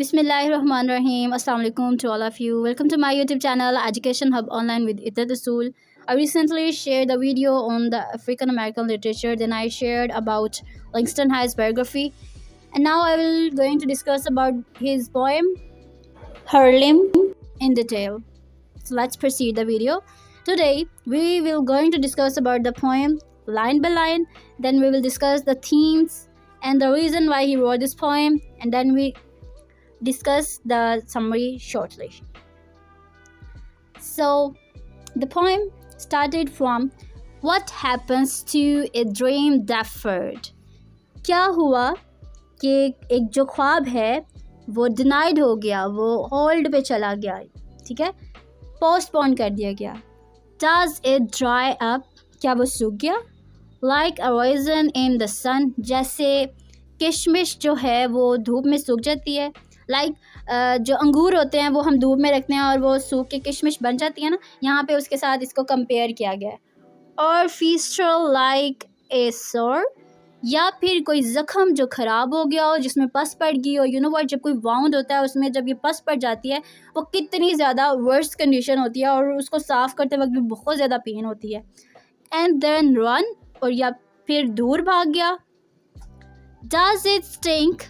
Bismillahirrahmanirrahim. Assalamu alaikum to all of you. Welcome to my YouTube channel Education Hub Online with Itat Usul. I recently shared a video on the African American literature. Then I shared about Langston Hughes' biography, and now I will going to discuss about his poem Harlem in detail. So let's proceed the video. Today we will going to discuss about the poem line by line. Then we will discuss the themes and the reason why he wrote this poem, and then we discuss the summary shortly. So the poem started from what happens to a dream deferred. क्या हुआ कि एक जो ख्वाब है वो denied हो गया, वो होल्ड पे चला गया, ठीक है, पोस्टपोन कर दिया गया. Does it dry up? क्या वो सूख गया? Like a raisin in the sun, जैसे किशमिश जो है वो धूप में सूख जाती है. जो अंगूर होते हैं वो हम धूप में रखते हैं और वो सूख के किशमिश बन जाती है ना, यहाँ पे उसके साथ इसको कंपेयर किया गया है. और फीस्ट्रल लाइक ए सोर, या फिर कोई ज़ख़म जो ख़राब हो गया हो, जिसमें पस पड़ गई हो. यू नो व्हाट, जब कोई वाउंड होता है उसमें जब ये पस पड़ जाती है वो कितनी ज़्यादा वर्स्ट कंडीशन होती है और उसको साफ़ करते वक्त भी बहुत ज़्यादा पेन होती है. एंड देन रन, और या फिर दूर भाग गया. Does it stink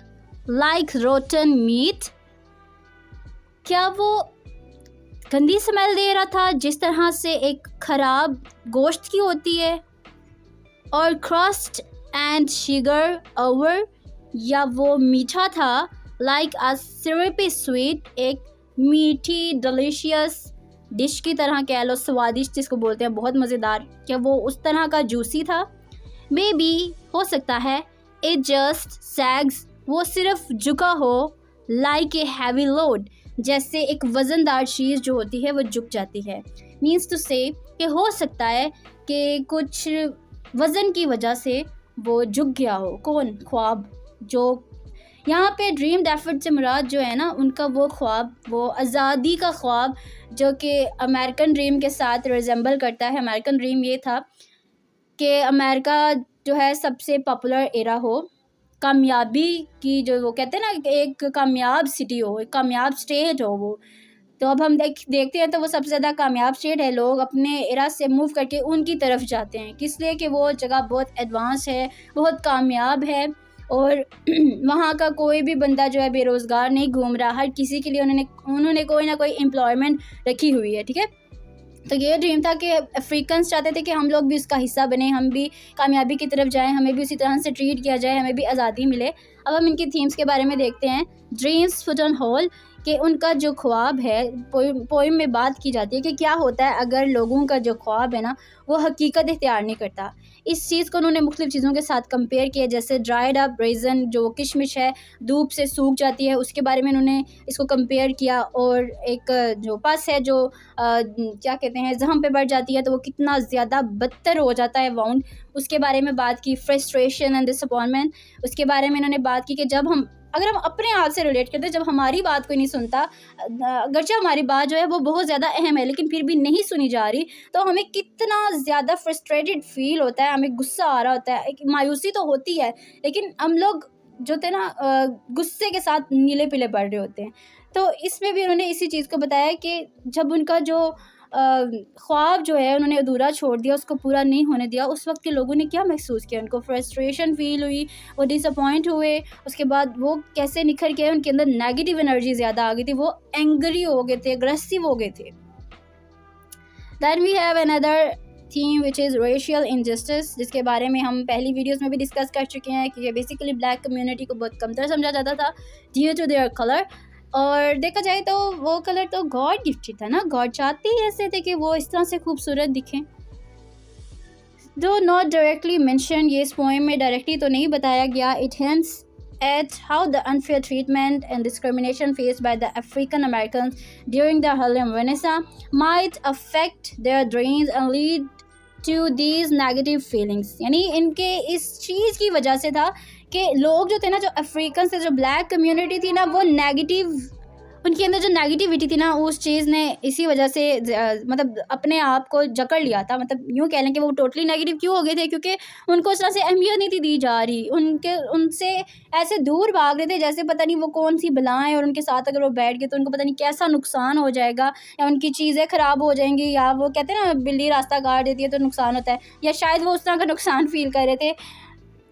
like rotten meat, क्या वो गंदी स्मेल दे रहा था जिस तरह से एक ख़राब गोश्त की होती है. और क्रस्ट एंड शुगर ओवर, या वो मीठा था लाइक अ सिरपी स्वीट, एक मीठी डिलीशियस डिश की तरह कह लो, स्वादिष्ट जिसको बोलते हैं, बहुत मज़ेदार, क्या वो उस तरह का जूसी था. मे बी हो सकता है इट जस्ट सैग्स, वो सिर्फ झुका हो, लाइक ए हैवी लोड, जैसे एक वज़नदार चीज़ जो होती है वो झुक जाती है. मीन्स टू से कि हो सकता है कि कुछ वज़न की वजह से वो झुक गया हो. कौन? ख्वाब. जो यहाँ पे ड्रीम डेफर्ड से मुराद जो है ना, उनका वो ख्वाब, वो आज़ादी का ख्वाब जो कि अमेरिकन ड्रीम के साथ रिजेंबल करता है. अमेरिकन ड्रीम ये था कि अमेरिका जो है सबसे पॉपुलर एरा हो, कामयाबी की, जो वो कहते हैं ना, एक कामयाब सिटी हो, एक कामयाब स्टेट हो वो. तो अब हम देखते हैं तो वो सबसे ज़्यादा कामयाब स्टेट है. लोग अपने एरा से मूव करके उनकी तरफ जाते हैं, किस लिए कि वो जगह बहुत एडवांस है, बहुत कामयाब है, और वहाँ का कोई भी बंदा जो है बेरोज़गार नहीं घूम रहा. हर किसी के लिए उन्होंने कोई ना कोई एम्प्लॉयमेंट रखी हुई है, ठीक है. तो ये ड्रीम था कि अफ्रीकन्स चाहते थे कि हम लोग भी उसका हिस्सा बने, हम भी कामयाबी की तरफ जाएं, हमें भी उसी तरह से ट्रीट किया जाए, हमें भी आज़ादी मिले. अब हम इनकी थीम्स के बारे में देखते हैं. ड्रीम्स पुट ऑन होल्ड, कि उनका जो ख्वाब है, पोइम में बात की जाती है कि क्या होता है अगर लोगों का जो ख्वाब है ना वो हकीकत इख्तियार नहीं करता. इस चीज़ को उन्होंने मुख्तलिफ़ चीज़ों के साथ कंपेयर किया, जैसे ड्राइड अप रेज़न, जो किशमिश है धूप से सूख जाती है, उसके बारे में उन्होंने इसको कंपेयर किया. और एक जो पस है जो क्या कहते हैं, ज़ख़म पे बढ़ जाती है तो वो कितना ज़्यादा बदतर हो जाता है वाउंड, उसके बारे में बात की. फ्रस्ट्रेशन एंड डिसअपॉइंटमेंट, उसके बारे में इन्होंने बात की कि अगर हम अपने आप से रिलेट करते हैं, जब हमारी बात कोई नहीं सुनता, अगरचे हमारी बात जो है वो बहुत ज़्यादा अहम है लेकिन फिर भी नहीं सुनी जा रही, तो हमें कितना ज़्यादा फ्रस्ट्रेटेड फील होता है, हमें गुस्सा आ रहा होता है, एक मायूसी तो होती है, लेकिन हम लोग जो थे ना गुस्से के साथ नीले पीले पड़ रहे होते हैं. तो इसमें भी उन्होंने इसी चीज़ को बताया कि जब उनका जो ख्वाब जो है उन्होंने अधूरा छोड़ दिया, उसको पूरा नहीं होने दिया, उस वक्त के लोगों ने क्या महसूस किया. उनको फ्रस्ट्रेशन फील हुई, वो डिसअपॉइंट हुए, उसके बाद वो कैसे निखर के उनके अंदर नेगेटिव एनर्जी ज़्यादा आ गई थी, वो एंग्री हो गए थे, अग्रेसिव हो गए थे. Then we have another theme which is racial injustice, जिसके बारे में हम पहली वीडियोस में भी डिस्कस कर चुके हैं कि ये बेसिकली ब्लैक कम्युनिटी को बहुत कमतर समझा जाता था ड्यू टू देयर कलर. और देखा जाए तो वो कलर तो गॉड गिफ्टेड था ना, गॉड चाहते ही ऐसे थे कि वो इस तरह से खूबसूरत दिखें. दो नॉट डायरेक्टली मेंशन, ये इस पोएम में डायरेक्टली तो नहीं बताया गया, it hints at how the unfair treatment and discrimination faced by the African Americans during the Harlem Renaissance might affect their dreams and lead to these negative feelings. यानी इनके इस चीज़ की वजह से था कि लोग जो थे ना, जो अफ्रीकन से, जो ब्लैक कम्युनिटी थी ना, वो नेगेटिव उनके अंदर जो नेगेटिविटी थी ना, उस चीज़ ने इसी वजह से मतलब अपने आप को जकड़ लिया था। मतलब यूँ कह लें कि वो टोटली नेगेटिव क्यों हो गए थे, क्योंकि उनको उस तरह से अहमियत नहीं थी दी जा रही। उनसे ऐसे दूर भाग रहे थे जैसे पता नहीं वो कौन सी बलाएँ, और उनके साथ अगर वो बैठ गए तो उनको पता नहीं कैसा नुकसान हो जाएगा, या उनकी चीज़ें ख़राब हो जाएंगी, या वो कहते हैं ना बिल्ली रास्ता काट देती है तो नुकसान होता है, या शायद वो उस तरह का नुकसान फ़ील कर रहे थे।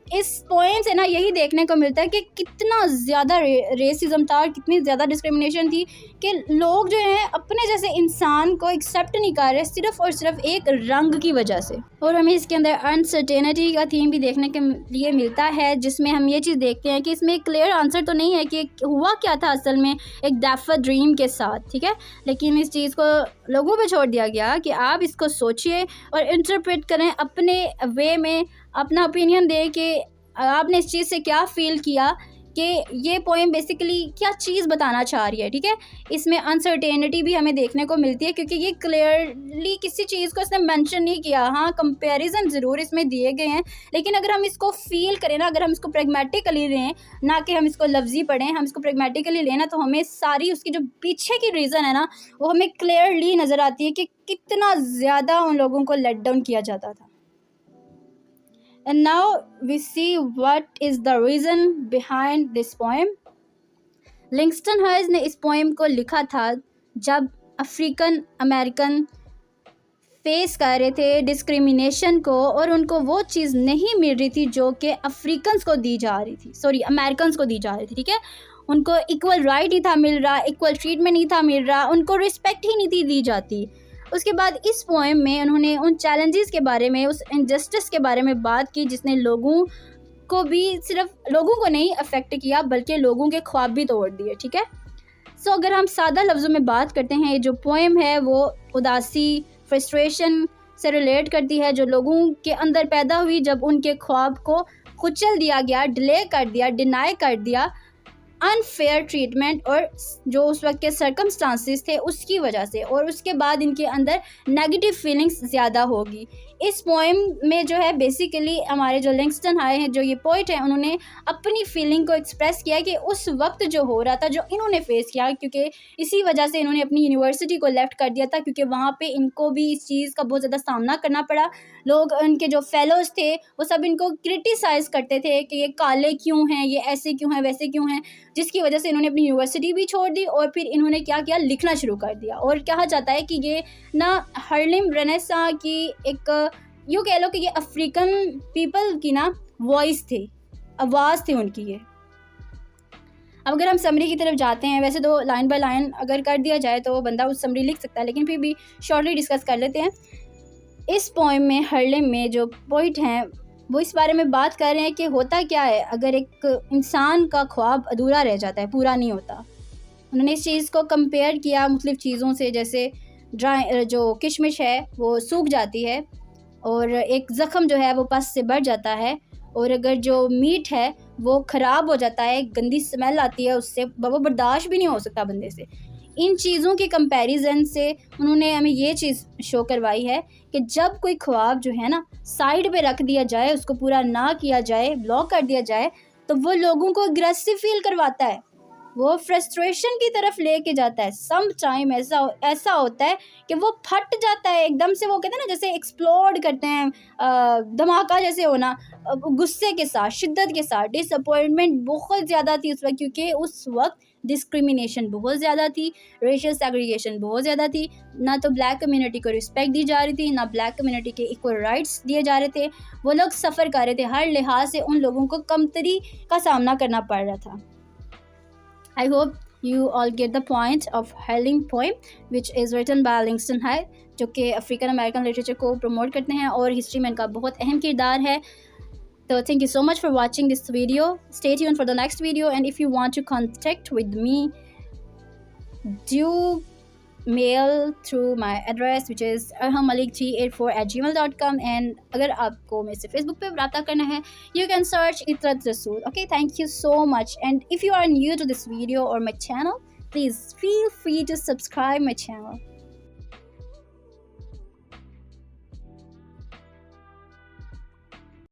इस पॉइंट से ना यही देखने को मिलता है कि कितना ज़्यादा रेसिज्म था और कितनी ज़्यादा डिस्क्रिमिनेशन थी कि लोग जो हैं अपने जैसे इंसान को एक्सेप्ट नहीं कर रहे सिर्फ़ और सिर्फ एक रंग की वजह से। और हमें इसके अंदर अनसर्टेनिटी का थीम भी देखने के लिए मिलता है, जिसमें हम ये चीज़ देखते हैं कि इसमें एक क्लियर आंसर तो नहीं है कि हुआ क्या था असल में एक डेफर ड्रीम के साथ, ठीक है, लेकिन इस चीज़ को लोगों पे छोड़ दिया गया कि आप इसको सोचिए और इंटरप्रेट करें अपने वे में, अपना ओपिनियन दें कि आपने इस चीज़ से क्या फ़ील किया कि ये पोएम बेसिकली क्या चीज़ बताना चाह रही है, ठीक है। इसमें अनसर्टेनिटी भी हमें देखने को मिलती है क्योंकि ये क्लियरली किसी चीज़ को इसने मेंशन नहीं किया। हाँ, कंपैरिजन ज़रूर इसमें दिए गए हैं, लेकिन अगर हम इसको फ़ील करें ना, अगर हम इसको प्रैग्मेटिकली लें, ना कि हम इसको लफ्ज़ी पढ़ें, हम इसको प्रैग्मेटिकली लें ना, तो हमें सारी उसकी जो पीछे की रीज़न है ना, वो हमें क्लियरली नज़र आती है कि कितना ज़्यादा उन लोगों को लेट डाउन किया जाता था। And now we see what is the reason behind this poem. Langston Hughes ने इस पोएम को लिखा था जब अफ्रीकन अमेरिकन फेस कर रहे थे डिस्क्रिमिनेशन को, और उनको वो चीज़ नहीं मिल रही थी जो कि अफ्रीकन्स को दी जा रही थी, सॉरी अमेरिकन्स को दी जा रही थी, ठीक है। उनको इक्वल राइट नहीं था मिल रहा, इक्वल ट्रीटमेंट नहीं था मिल रहा, उनको रिस्पेक्ट ही नहीं थी दी जाती। उसके बाद इस पोएम में उन्होंने उन चैलेंजेस के बारे में, उस इनजस्टिस के बारे में बात की जिसने लोगों को भी, सिर्फ लोगों को नहीं अफेक्ट किया बल्कि लोगों के ख्वाब भी तोड़ दिए, ठीक है। सो अगर हम सादा लफ्ज़ों में बात करते हैं, ये जो पोएम है वो उदासी, फ्रस्ट्रेशन से रिलेट करती है जो लोगों के अंदर पैदा हुई जब उनके ख्वाब को कुचल दिया गया, डिले कर दिया, डिनाई कर दिया, अनफेयर ट्रीटमेंट और जो उस वक्त के सर्कमस्टांसिस थे उसकी वजह से, और उसके बाद इनके अंदर नेगेटिव फीलिंग्स ज़्यादा होगी। इस पोएम में जो है बेसिकली हमारे जो लिंगस्टन हाई हैं, जो ये पोइट हैं, उन्होंने अपनी फीलिंग को एक्सप्रेस किया कि उस वक्त जो हो रहा था, जो इन्होंने फेस किया, क्योंकि इसी वजह से इन्होंने अपनी यूनिवर्सिटी को लेफ्ट कर दिया था, क्योंकि वहाँ पे इनको भी इस चीज़ का बहुत ज़्यादा सामना करना पड़ा। लोग, उनके जो फेलोज़ थे, वो सब इनको क्रिटिसाइज़ करते थे कि ये काले क्यों हैं, ये ऐसे क्यों हैं, वैसे क्यों हैं, जिसकी वजह से इन्होंने अपनी यूनिवर्सिटी भी छोड़ दी और फिर इन्होंने क्या किया, लिखना शुरू कर दिया। और कहा जाता है कि ये ना हार्लेम रेनेसां की एक, यूँ कह लो कि ये अफ्रीकन पीपल की ना वॉइस थी, आवाज़ थी उनकी ये। अब अगर हम समरी की तरफ जाते हैं, वैसे तो लाइन बाय लाइन अगर कर दिया जाए तो बंदा उस समरी लिख सकता है, लेकिन फिर भी शॉर्टली डिस्कस कर लेते हैं। इस पोएम में हार्लेम में जो पोइट हैं वो इस बारे में बात कर रहे हैं कि होता क्या है अगर एक इंसान का ख्वाब अधूरा रह जाता है, पूरा नहीं होता। उन्होंने इस चीज़ को कंपेयर किया मुख्तलिफ़ चीज़ों से, जैसे जो किशमिश है वो सूख जाती है और एक ज़ख़म जो है वो पस से बढ़ जाता है, और अगर जो मीट है वो ख़राब हो जाता है, गंदी स्मेल आती है उससे, वो बर्दाश्त भी नहीं हो सकता बंदे से। इन चीज़ों के कंपैरिजन से उन्होंने हमें ये चीज़ शो करवाई है कि जब कोई ख्वाब जो है ना साइड पे रख दिया जाए, उसको पूरा ना किया जाए, ब्लॉक कर दिया जाए, तो वो लोगों को अग्रेसिव फील करवाता है, वो फ्रस्ट्रेशन की तरफ लेके जाता है। सम टाइम ऐसा होता है कि वो फट जाता है एकदम से, वो कहते हैं ना जैसे एक्सप्लोड करते हैं, धमाका जैसे होना, गुस्से के साथ, शिद्दत के साथ। डिसअपॉइंटमेंट बहुत ज़्यादा थी उस वक्त, क्योंकि उस वक्त डिस्क्रिमिनेशन बहुत ज़्यादा थी, रेशियल सेग्रीगेशन बहुत ज़्यादा थी, ना तो ब्लैक कम्युनिटी को रिस्पेक्ट दी जा रही थी, ना ब्लैक कम्युनिटी के इक्वल राइट्स दिए जा रहे थे। वो लोग सफ़र कर रहे थे, हर लिहाज से उन लोगों को कमतरी का सामना करना पड़ रहा था। I hope you all get the point of Harlem poem, which is written by Langston Hughes, जो कि अफ्रीकन अमेरिकन लिटरेचर को प्रमोट करते हैं और हिस्ट्री में इनका बहुत अहम किरदार है। So thank you so much for watching this video. Stay tuned for the next video, and if you want to contact with me, do mail through my address, which is arhammalik384@gmail.com, and अगर आपको मेरे से Facebook पे रब्ता करना है, you can search Itrat Rasool. Okay, thank you so much. And if you are new to this video or my channel, please feel free to subscribe my channel.